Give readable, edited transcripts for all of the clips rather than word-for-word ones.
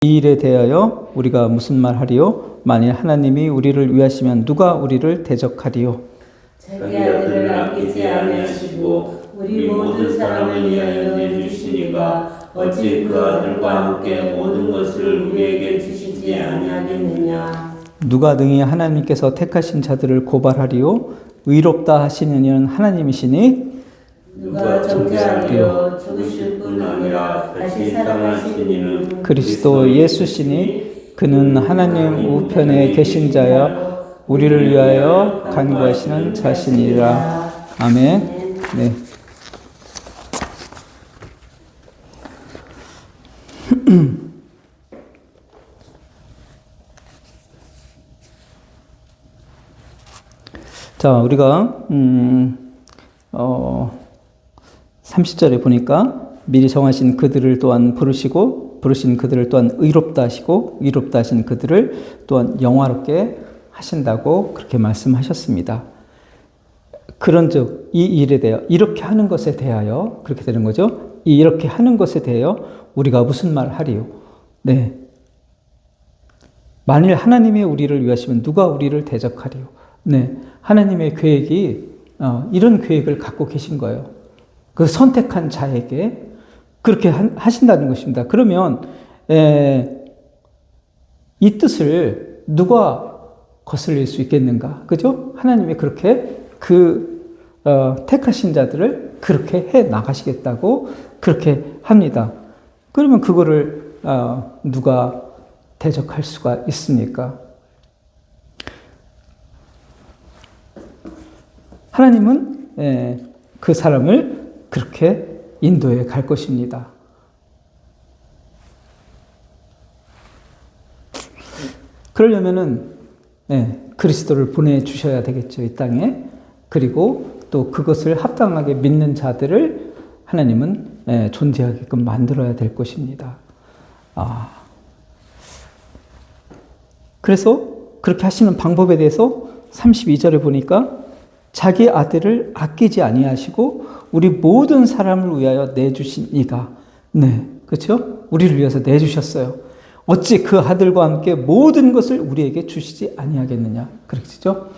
이 일에 대하여 우리가 무슨 말 하리요? 만일 하나님이 우리를 위하시면 누가 우리를 대적하리요? 자기 아들을 아끼지 아니하시고 우리 모든 사람을 위하여 내주시니가 어찌 그 아들과 함께 모든 것을 우리에게 주시지 아니하겠느냐. 누가 능히 하나님께서 택하신 자들을 고발하리요? 의롭다 하시는 이는 하나님이시니 누가 정죄하리요? 죽으실 뿐 아니라 다시 살아나신 이는 그리스도 예수시니 그는 하나님 우편에 계신 자여 우리를 위하여 간구하시는 자신이라. 아멘. 네. 자, 우리가 30절에 보니까 미리 정하신 그들을 또한 부르시고 부르신 그들을 또한 의롭다 하시고 의롭다 하신 그들을 또한 영화롭게 하신다고 그렇게 말씀하셨습니다. 그런즉 이 일에 대하여 이렇게 하는 것에 대하여 그렇게 되는 거죠. 이렇게 하는 것에 대하여 우리가 무슨 말 하리요? 네. 만일 하나님이 우리를 위하시면 누가 우리를 대적하리요? 네. 하나님의 계획이 이런 계획을 갖고 계신 거예요. 그 선택한 자에게 그렇게 하신다는 것입니다. 그러면 이 뜻을 누가 거슬릴 수 있겠는가? 그죠? 하나님이 그렇게 택하신 자들을 그렇게 해 나가시겠다고 그렇게 합니다. 그러면 그거를 누가 대적할 수가 있습니까? 하나님은 그 사람을 그렇게 인도해 갈 것입니다. 그러려면은 그리스도를 보내주셔야 되겠죠, 이 땅에. 그리고 또 그것을 합당하게 믿는 자들을 하나님은 존재하게끔 만들어야 될 것입니다. 그래서 그렇게 하시는 방법에 대해서 32절에 보니까 자기 아들을 아끼지 아니하시고 우리 모든 사람을 위하여 내주신 이가, 네, 그렇죠? 우리를 위해서 내주셨어요. 어찌 그 아들과 함께 모든 것을 우리에게 주시지 아니하겠느냐, 그렇죠?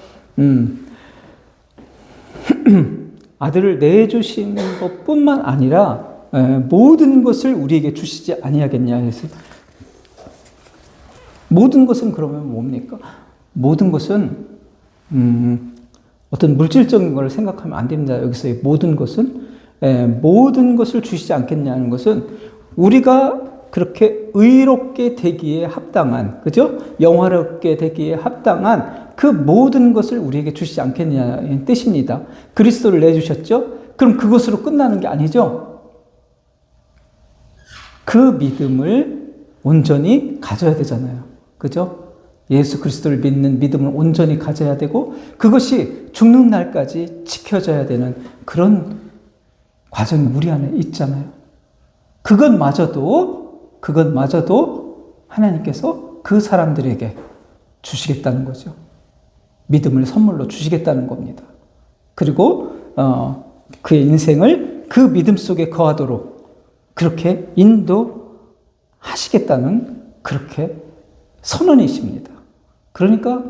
아들을 내주시는 것뿐만 아니라 모든 것을 우리에게 주시지 아니하겠냐 해서, 모든 것은 그러면 뭡니까? 모든 것은 어떤 물질적인 걸 생각하면 안 됩니다. 여기서의 모든 것은 모든 것을 주시지 않겠냐는 것은 우리가 그렇게 의롭게 되기에 합당한, 그죠? 영화롭게 되기에 합당한 그 모든 것을 우리에게 주시지 않겠냐는 뜻입니다. 그리스도를 내주셨죠? 그럼 그것으로 끝나는 게 아니죠. 그 믿음을 온전히 가져야 되잖아요. 그죠? 예수 그리스도를 믿는 믿음을 온전히 가져야 되고 그것이 죽는 날까지 지켜져야 되는 그런 과정이 우리 안에 있잖아요. 그것마저도 하나님께서 그 사람들에게 주시겠다는 거죠. 믿음을 선물로 주시겠다는 겁니다. 그리고 그의 인생을 그 믿음 속에 거하도록 그렇게 인도하시겠다는 그렇게 선언이십니다. 그러니까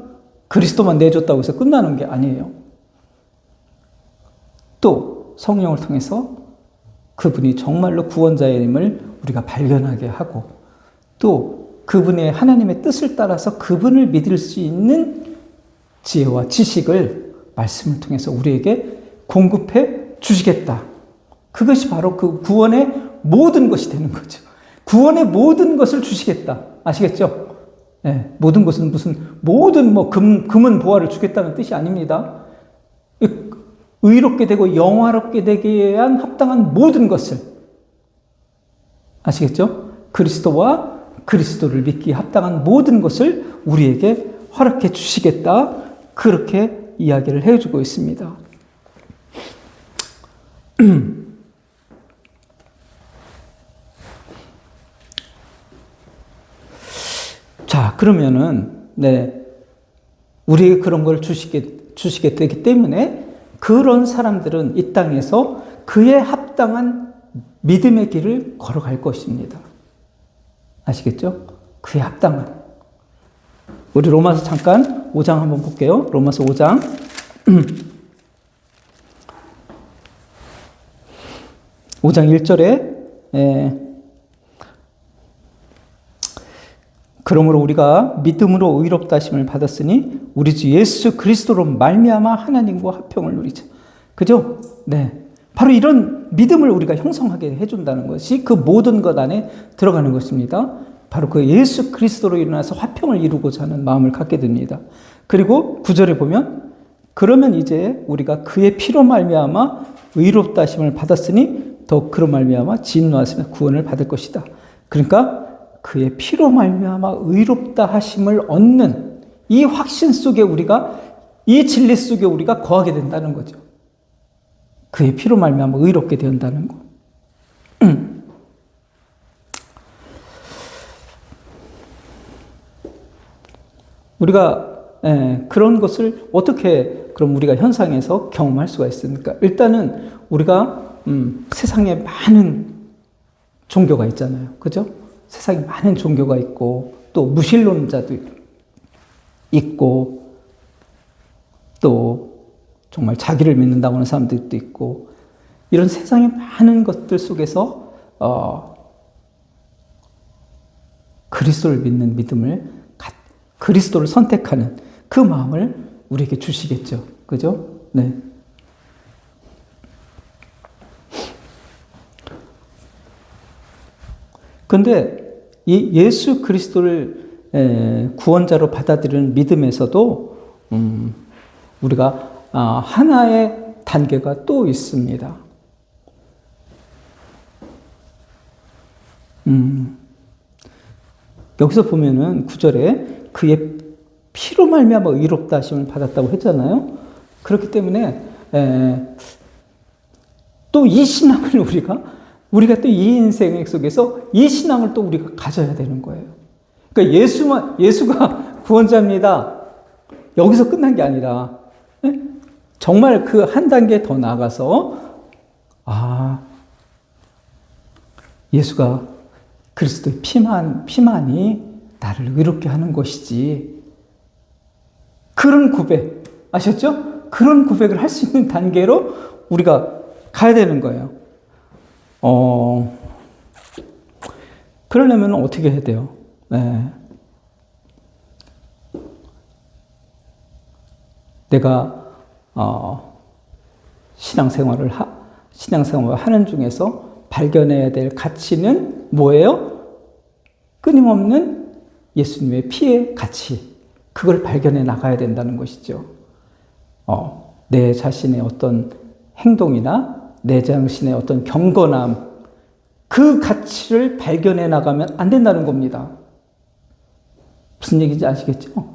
그리스도만 내줬다고 해서 끝나는 게 아니에요. 또 성령을 통해서 그분이 정말로 구원자임을 우리가 발견하게 하고 또 그분의 하나님의 뜻을 따라서 그분을 믿을 수 있는 지혜와 지식을 말씀을 통해서 우리에게 공급해 주시겠다. 그것이 바로 그 구원의 모든 것이 되는 거죠. 구원의 모든 것을 주시겠다. 아시겠죠? 네, 모든 것은 모든 금은 보화를 주겠다는 뜻이 아닙니다. 의롭게 되고 영화롭게 되기에 위한 합당한 모든 것을, 아시겠죠? 그리스도와 그리스도를 믿기에 합당한 모든 것을 우리에게 허락해 주시겠다. 그렇게 이야기를 해주고 있습니다. 자, 그러면은, 우리에게 그런 걸 주시게 되기 때문에 그런 사람들은 이 땅에서 그에 합당한 믿음의 길을 걸어갈 것입니다. 아시겠죠? 그에 합당한. 우리 로마서 잠깐 5장 한번 볼게요. 로마서 5장. 5장 1절에 그러므로 우리가 믿음으로 의롭다 하심을 받았으니 우리 주 예수 그리스도로 말미암아 하나님과 화평을 누리자. 그죠? 네. 바로 이런 믿음을 우리가 형성하게 해준다는 것이 그 모든 것 안에 들어가는 것입니다. 바로 그 예수 그리스도로 일어나서 화평을 이루고자 하는 마음을 갖게 됩니다. 그리고 9절에 보면 그러면 이제 우리가 그의 피로 말미암아 의롭다 하심을 받았으니 더 그로 말미암아 진노하시며 구원을 받을 것이다. 그러니까 그의 피로 말미암아 의롭다 하심을 얻는 이 확신 속에 우리가, 이 진리 속에 우리가 거하게 된다는 거죠. 그의 피로 말미암아 의롭게 된다는 거. 우리가 그런 것을 어떻게 그럼 우리가 현상에서 경험할 수가 있습니까? 일단은 우리가 세상에 많은 종교가 있잖아요. 그죠? 세상에 많은 종교가 있고 또 무신론자도 있고 또 정말 자기를 믿는다고 하는 사람들도 있고 이런 세상의 많은 것들 속에서 그리스도를 믿는 믿음을 그리스도를 선택하는 그 마음을 우리에게 주시겠죠. 그죠? 네. 근데 이 예수 그리스도를 구원자로 받아들이는 믿음에서도 우리가 하나의 단계가 또 있습니다. 여기서 보면은 9절에 그의 피로 말미암아 의롭다 하심을 받았다고 했잖아요. 그렇기 때문에 또 이 신앙을 우리가 또 이 인생 속에서 이 신앙을 또 우리가 가져야 되는 거예요. 그러니까 예수가 구원자입니다. 여기서 끝난 게 아니라 정말 그 한 단계 더 나아가서 예수가 그리스도의 피만이 나를 의롭게 하는 것이지. 그런 고백 아셨죠? 그런 고백을 할 수 있는 단계로 우리가 가야 되는 거예요. 그러려면 어떻게 해야 돼요? 내가 신앙생활을 하는 중에서 발견해야 될 가치는 뭐예요? 끊임없는 예수님의 피의 가치. 그걸 발견해 나가야 된다는 것이죠. 내 자신의 어떤 행동이나 내 자신의 어떤 경건함, 그 가치를 발견해 나가면 안 된다는 겁니다. 무슨 얘기인지 아시겠죠?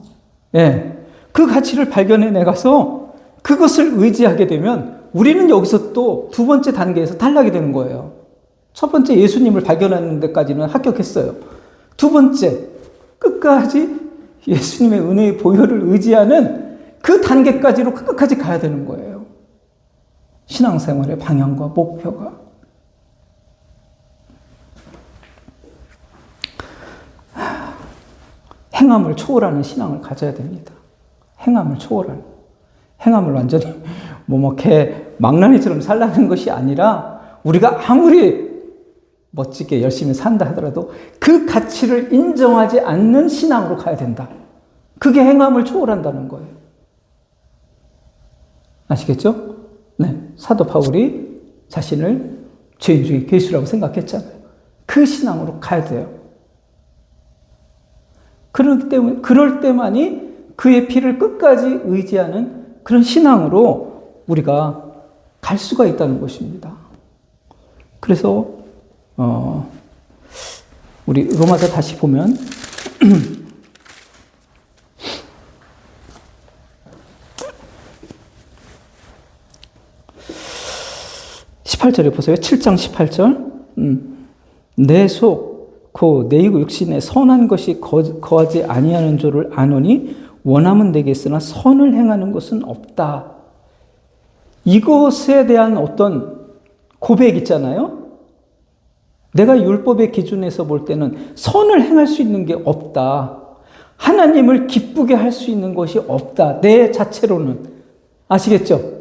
예. 그 가치를 발견해 내가서 그것을 의지하게 되면 우리는 여기서 또 두 번째 단계에서 탈락이 되는 거예요. 첫 번째 예수님을 발견하는 데까지는 합격했어요. 두 번째, 끝까지 예수님의 은혜의 보혈을 의지하는 그 단계까지로 끝까지 가야 되는 거예요. 신앙생활의 방향과 목표가. 행함을 초월하는 신앙을 가져야 됩니다. 행함을 초월하는. 행함을 완전히 개 망나니처럼 살라는 것이 아니라 우리가 아무리 멋지게 열심히 산다 하더라도 그 가치를 인정하지 않는 신앙으로 가야 된다. 그게 행함을 초월한다는 거예요. 아시겠죠? 네. 사도 바울이 자신을 죄인 중에 괴수라고 생각했잖아요. 그 신앙으로 가야 돼요. 그럴 때만이 그의 피를 끝까지 의지하는 그런 신앙으로 우리가 갈 수가 있다는 것입니다. 그래서 우리 로마서 다시 보면 18절에 보세요. 7장 18절. 내 속, 그 내 육신에 선한 것이 거하지 아니하는 줄을 아노니 원함은 내게 있으나 선을 행하는 것은 없다. 이것에 대한 어떤 고백 있잖아요. 내가 율법의 기준에서 볼 때는 선을 행할 수 있는 게 없다. 하나님을 기쁘게 할 수 있는 것이 없다. 내 자체로는. 아시겠죠?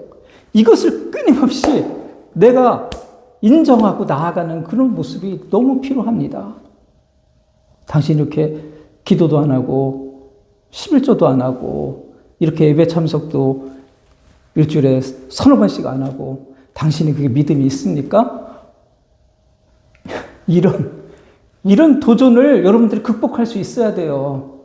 이것을 끊임없이 내가 인정하고 나아가는 그런 모습이 너무 필요합니다. 당신 이렇게 기도도 안 하고 11조도 안 하고 이렇게 예배 참석도 일주일에 서너 번씩 안 하고 당신이 그게 믿음이 있습니까? 이런 도전을 여러분들이 극복할 수 있어야 돼요.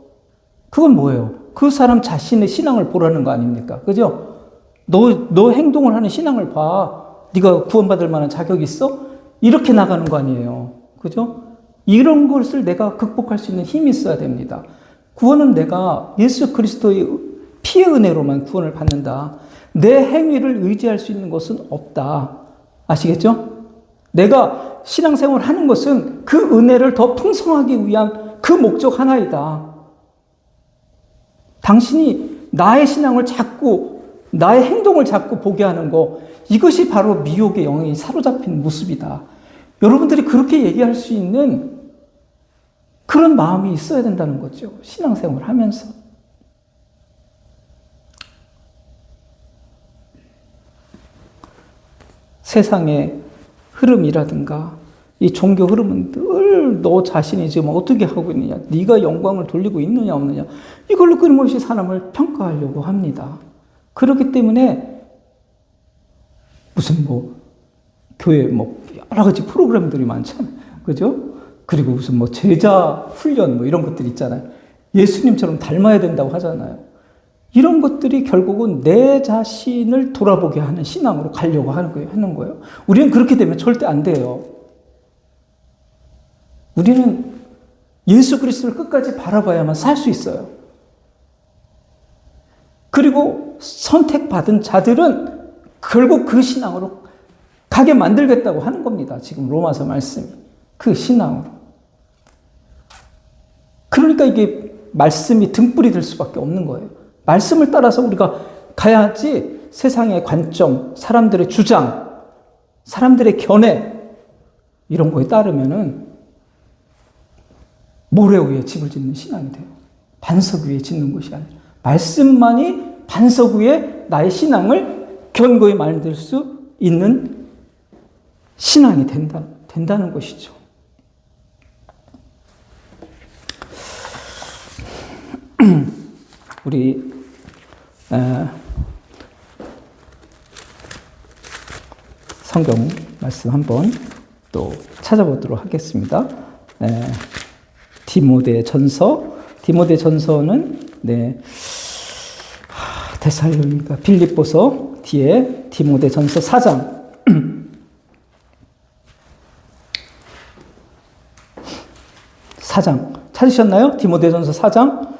그건 뭐예요? 그 사람 자신의 신앙을 보라는 거 아닙니까? 그죠? 너 행동을 하는 신앙을 봐. 네가 구원받을 만한 자격이 있어? 이렇게 나가는 거 아니에요. 그죠? 이런 것을 내가 극복할 수 있는 힘이 있어야 됩니다. 구원은 내가 예수 그리스도의 피의 은혜로만 구원을 받는다. 내 행위를 의지할 수 있는 것은 없다. 아시겠죠? 내가 신앙생활을 하는 것은 그 은혜를 더 풍성하기 위한 그 목적 하나이다. 당신이 나의 신앙을 자꾸, 나의 행동을 자꾸 보게 하는 거, 이것이 바로 미혹의 영에 사로잡힌 모습이다. 여러분들이 그렇게 얘기할 수 있는 그런 마음이 있어야 된다는 거죠. 신앙생활을 하면서. 세상의 흐름이라든가 이 종교 흐름은 늘 너 자신이 지금 어떻게 하고 있느냐, 네가 영광을 돌리고 있느냐 없느냐, 이걸로 끊임없이 사람을 평가하려고 합니다. 그렇기 때문에 무슨 교회 여러 가지 프로그램들이 많잖아요. 그죠? 그리고 무슨 제자 훈련 이런 것들 있잖아요. 예수님처럼 닮아야 된다고 하잖아요. 이런 것들이 결국은 내 자신을 돌아보게 하는 신앙으로 가려고 하는 거예요. 우리는 그렇게 되면 절대 안 돼요. 우리는 예수 그리스도를 끝까지 바라봐야만 살 수 있어요. 그리고 선택받은 자들은 결국 그 신앙으로 가게 만들겠다고 하는 겁니다. 지금 로마서 말씀이. 그 신앙으로. 그러니까 이게 말씀이 등불이 될 수밖에 없는 거예요. 말씀을 따라서 우리가 가야지 세상의 관점, 사람들의 주장, 사람들의 견해 이런 거에 따르면은 모래 위에 집을 짓는 신앙이 돼요. 반석 위에 짓는 것이 아니라 말씀만이 반석 위에 나의 신앙을 견고히 만들 수 있는 신앙이 된다는 것이죠. 우리 성경 말씀 한번 또 찾아보도록 하겠습니다. 디모데전서는 데살로니가 빌립보서 뒤에 디모데전서 4장 4장 찾으셨나요? 디모데전서 4장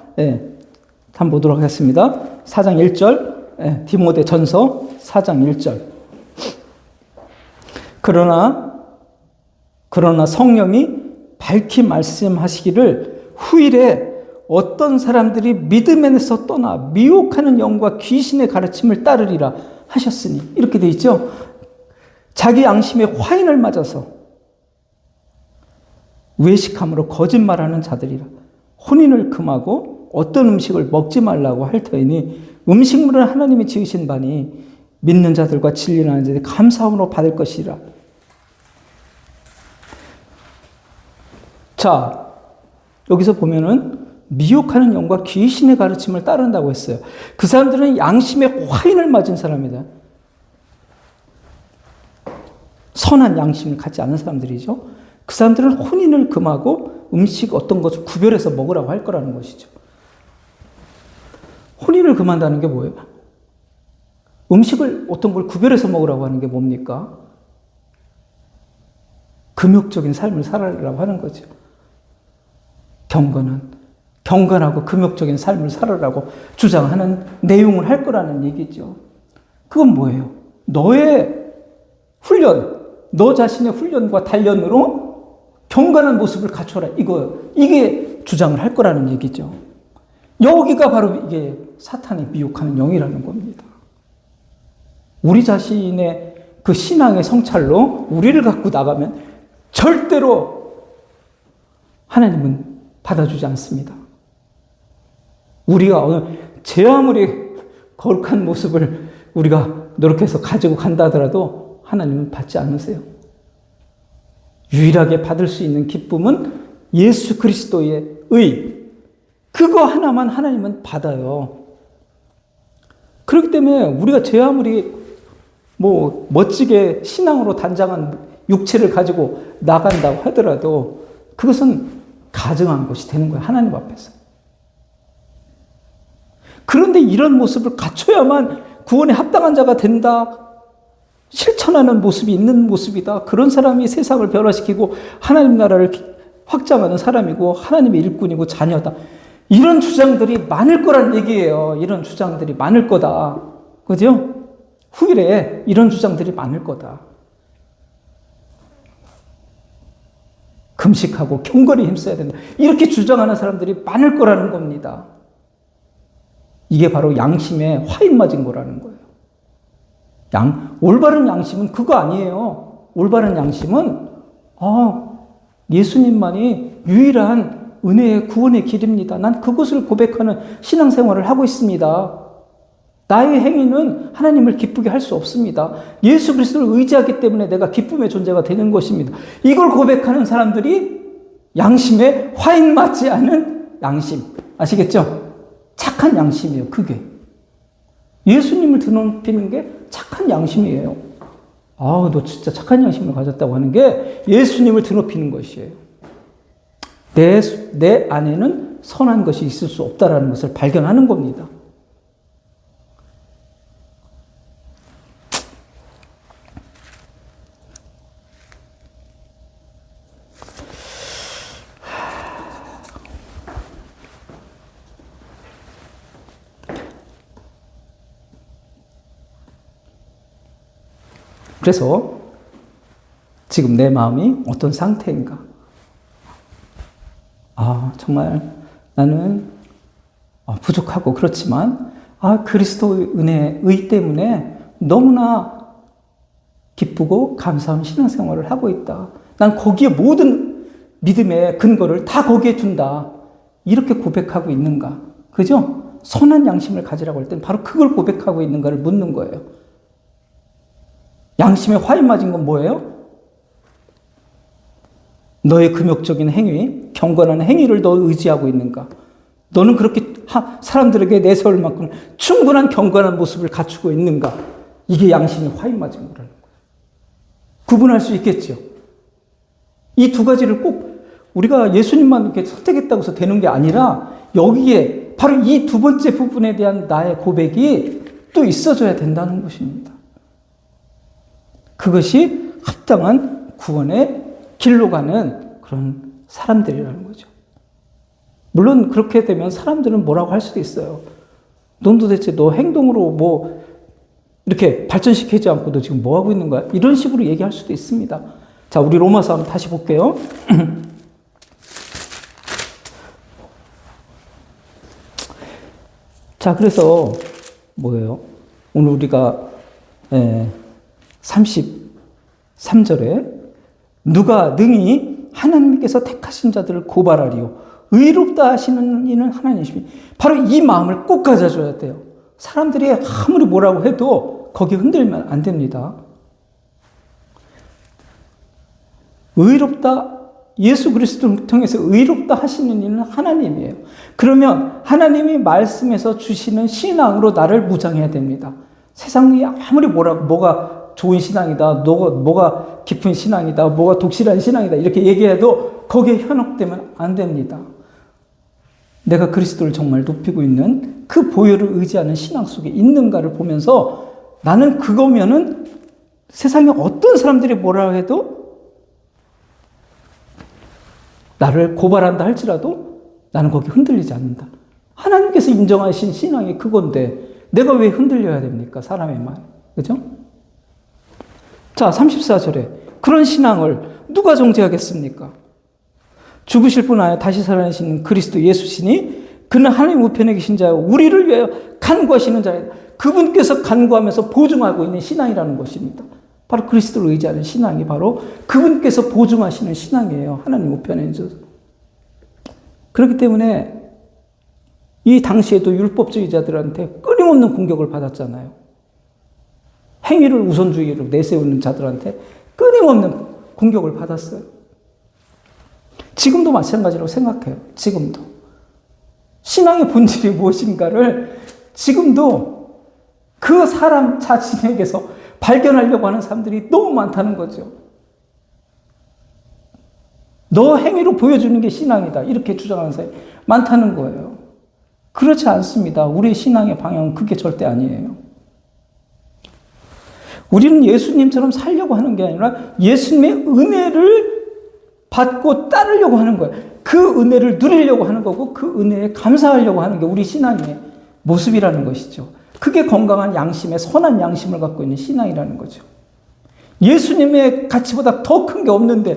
한번 보도록 하겠습니다. 4장 1절 디모데전서 4장 1절 그러나 성령이 밝히 말씀하시기를 후일에 어떤 사람들이 믿음에서 떠나 미혹하는 영과 귀신의 가르침을 따르리라 하셨으니 이렇게 돼 있죠. 자기 양심의 화인을 맞아서 외식함으로 거짓말하는 자들이라 혼인을 금하고 어떤 음식을 먹지 말라고 할 터이니 음식물은 하나님이 지으신 바니 믿는 자들과 진리하는 자들이 감사함으로 받을 것이라. 자, 여기서 보면은 미혹하는 영과 귀신의 가르침을 따른다고 했어요. 그 사람들은 양심의 화인을 맞은 사람이다. 선한 양심을 갖지 않은 사람들이죠. 그 사람들은 혼인을 금하고 음식 어떤 것을 구별해서 먹으라고 할 거라는 것이죠. 혼인을 금한다는 게 뭐예요? 음식을 어떤 걸 구별해서 먹으라고 하는 게 뭡니까? 금욕적인 삶을 살아라고 하는 거죠. 경건하고 금욕적인 삶을 살아라고 주장하는 내용을 할 거라는 얘기죠. 그건 뭐예요? 너의 훈련, 너 자신의 훈련과 단련으로 경건한 모습을 갖춰라. 이게 주장을 할 거라는 얘기죠. 여기가 바로 이게 사탄이 미혹하는 영이라는 겁니다. 우리 자신의 그 신앙의 성찰로 우리를 갖고 나가면 절대로 하나님은 받아주지 않습니다. 우리가 제 아무리 거룩한 모습을 우리가 노력해서 가지고 간다 하더라도 하나님은 받지 않으세요. 유일하게 받을 수 있는 기쁨은 예수 그리스도의 의. 그거 하나만 하나님은 받아요. 그렇기 때문에 우리가 제 아무리 멋지게 신앙으로 단장한 육체를 가지고 나간다고 하더라도 그것은 가증한 것이 되는 거예요. 하나님 앞에서. 그런데 이런 모습을 갖춰야만 구원에 합당한 자가 된다. 실천하는 모습이 있는 모습이다. 그런 사람이 세상을 변화시키고 하나님 나라를 확장하는 사람이고 하나님의 일꾼이고 자녀다. 이런 주장들이 많을 거란 얘기예요. 이런 주장들이 많을 거다. 그죠? 후일에 이런 주장들이 많을 거다. 금식하고 경건히 힘써야 된다. 이렇게 주장하는 사람들이 많을 거라는 겁니다. 이게 바로 양심에 화인 맞은 거라는 거예요. 올바른 양심은 그거 아니에요. 올바른 양심은 예수님만이 유일한 은혜의 구원의 길입니다. 난 그것을 고백하는 신앙생활을 하고 있습니다. 나의 행위는 하나님을 기쁘게 할 수 없습니다. 예수 그리스도를 의지하기 때문에 내가 기쁨의 존재가 되는 것입니다. 이걸 고백하는 사람들이 양심에 화인 맞지 않은 양심. 아시겠죠? 착한 양심이에요. 그게. 예수님을 드높이는 게 착한 양심이에요. 너 진짜 착한 양심을 가졌다고 하는 게 예수님을 드높이는 것이에요. 내 안에는 선한 것이 있을 수 없다라는 것을 발견하는 겁니다. 그래서 지금 내 마음이 어떤 상태인가? 정말 나는 부족하고 그렇지만 그리스도의 의 때문에 너무나 기쁘고 감사한 신앙생활을 하고 있다. 난 거기에 모든 믿음의 근거를 다 거기에 둔다. 이렇게 고백하고 있는가? 그죠? 선한 양심을 가지라고 할 땐 바로 그걸 고백하고 있는가를 묻는 거예요. 양심에 화인 맞은 건 뭐예요? 너의 금욕적인 행위, 경건한 행위를 너 의지하고 있는가? 너는 그렇게 사람들에게 내세울 만큼 충분한 경건한 모습을 갖추고 있는가? 이게 양심에 화인 맞은 거라는 거예요. 구분할 수 있겠죠? 이 두 가지를 꼭 우리가 예수님만 이렇게 선택했다고 해서 되는 게 아니라 여기에 바로 이 두 번째 부분에 대한 나의 고백이 또 있어줘야 된다는 것입니다. 그것이 합당한 구원의 길로 가는 그런 사람들이라는 거죠. 물론 그렇게 되면 사람들은 뭐라고 할 수도 있어요. 넌 도대체 너 행동으로 이렇게 발전시키지 않고 너 지금 뭐 하고 있는 거야? 이런 식으로 얘기할 수도 있습니다. 자, 우리 로마서 한번 다시 볼게요. 자, 그래서 뭐예요? 오늘 우리가 33절에 누가 능히 하나님께서 택하신 자들을 고발하리요 의롭다 하시는 이는 하나님이시니 바로 이 마음을 꼭 가져줘야 돼요. 사람들이 아무리 뭐라고 해도 거기 흔들면 안 됩니다. 의롭다, 예수 그리스도를 통해서 의롭다 하시는 이는 하나님이에요. 그러면 하나님이 말씀에서 주시는 신앙으로 나를 무장해야 됩니다. 세상이 아무리 뭐가 좋은 신앙이다, 뭐가 깊은 신앙이다, 뭐가 독실한 신앙이다 이렇게 얘기해도 거기에 현혹되면 안 됩니다. 내가 그리스도를 정말 높이고 있는 그 보혈을 의지하는 신앙 속에 있는가를 보면서 나는 그거면은 세상에 어떤 사람들이 뭐라 해도 나를 고발한다 할지라도 나는 거기 흔들리지 않는다. 하나님께서 인정하신 신앙이 그건데 내가 왜 흔들려야 됩니까? 사람의 말. 그죠? 자, 34절에 그런 신앙을 누가 정죄하겠습니까? 죽으실 분 아니라 다시 살아나시는 그리스도 예수시니 그는 하나님 우편에 계신 자요 우리를 위하여 간구하시는 자예요. 그분께서 간구하면서 보증하고 있는 신앙이라는 것입니다. 바로 그리스도를 의지하는 신앙이 바로 그분께서 보증하시는 신앙이에요. 하나님 우편에 있어서. 그렇기 때문에 이 당시에도 율법주의자들한테 끊임없는 공격을 받았잖아요. 행위를 우선주의로 내세우는 자들한테 끊임없는 공격을 받았어요. 지금도 마찬가지라고 생각해요. 지금도. 신앙의 본질이 무엇인가를 지금도 그 사람 자신에게서 발견하려고 하는 사람들이 너무 많다는 거죠. 너 행위로 보여주는 게 신앙이다. 이렇게 주장하는 사람이 많다는 거예요. 그렇지 않습니다. 우리의 신앙의 방향은 그게 절대 아니에요. 우리는 예수님처럼 살려고 하는 게 아니라 예수님의 은혜를 받고 따르려고 하는 거예요. 그 은혜를 누리려고 하는 거고 그 은혜에 감사하려고 하는 게 우리 신앙의 모습이라는 것이죠. 그게 건강한 양심의 선한 양심을 갖고 있는 신앙이라는 거죠. 예수님의 가치보다 더 큰 게 없는데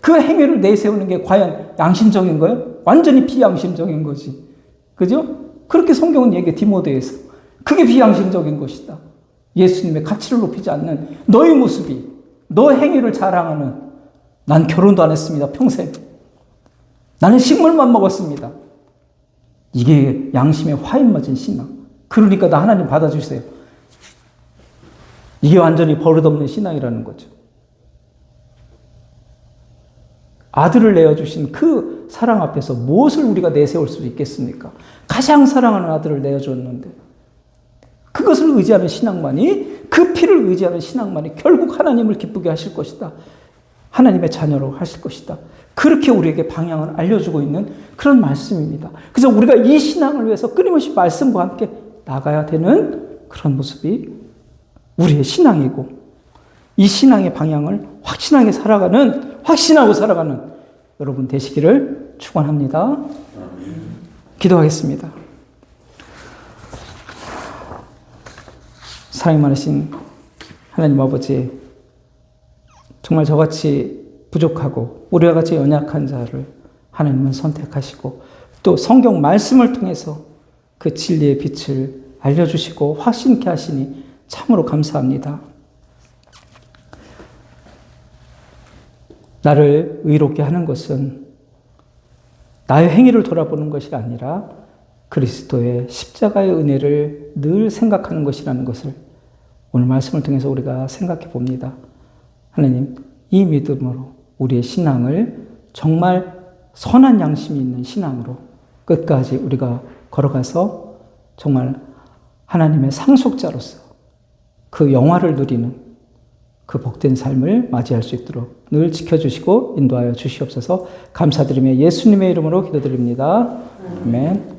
그 행위를 내세우는 게 과연 양심적인 거예요? 완전히 비양심적인 거지. 그죠? 그렇게 성경은 얘기해, 디모데에서. 그게 비양심적인 것이다. 예수님의 가치를 높이지 않는 너의 모습이, 너의 행위를 자랑하는, 난 결혼도 안 했습니다, 평생. 나는 식물만 먹었습니다. 이게 양심의 화인 맞은 신앙. 그러니까 나 하나님 받아주세요. 이게 완전히 버릇없는 신앙이라는 거죠. 아들을 내어주신 그 사랑 앞에서 무엇을 우리가 내세울 수 있겠습니까? 가장 사랑하는 아들을 내어줬는데 그것을 의지하는 신앙만이, 그 피를 의지하는 신앙만이 결국 하나님을 기쁘게 하실 것이다. 하나님의 자녀로 하실 것이다. 그렇게 우리에게 방향을 알려주고 있는 그런 말씀입니다. 그래서 우리가 이 신앙을 위해서 끊임없이 말씀과 함께 나가야 되는 그런 모습이 우리의 신앙이고, 이 신앙의 방향을 확신하고 살아가는 여러분 되시기를 축원합니다. 기도하겠습니다. 사랑이 많으신 하나님 아버지, 정말 저같이 부족하고 우리와 같이 연약한 자를 하나님은 선택하시고 또 성경 말씀을 통해서 그 진리의 빛을 알려주시고 확신케 하시니 참으로 감사합니다. 나를 의롭게 하는 것은 나의 행위를 돌아보는 것이 아니라 그리스도의 십자가의 은혜를 늘 생각하는 것이라는 것을 오늘 말씀을 통해서 우리가 생각해 봅니다. 하나님, 이 믿음으로 우리의 신앙을 정말 선한 양심이 있는 신앙으로 끝까지 우리가 걸어가서 정말 하나님의 상속자로서 그 영화를 누리는 그 복된 삶을 맞이할 수 있도록 늘 지켜주시고 인도하여 주시옵소서. 감사드리며 예수님의 이름으로 기도드립니다. 아멘.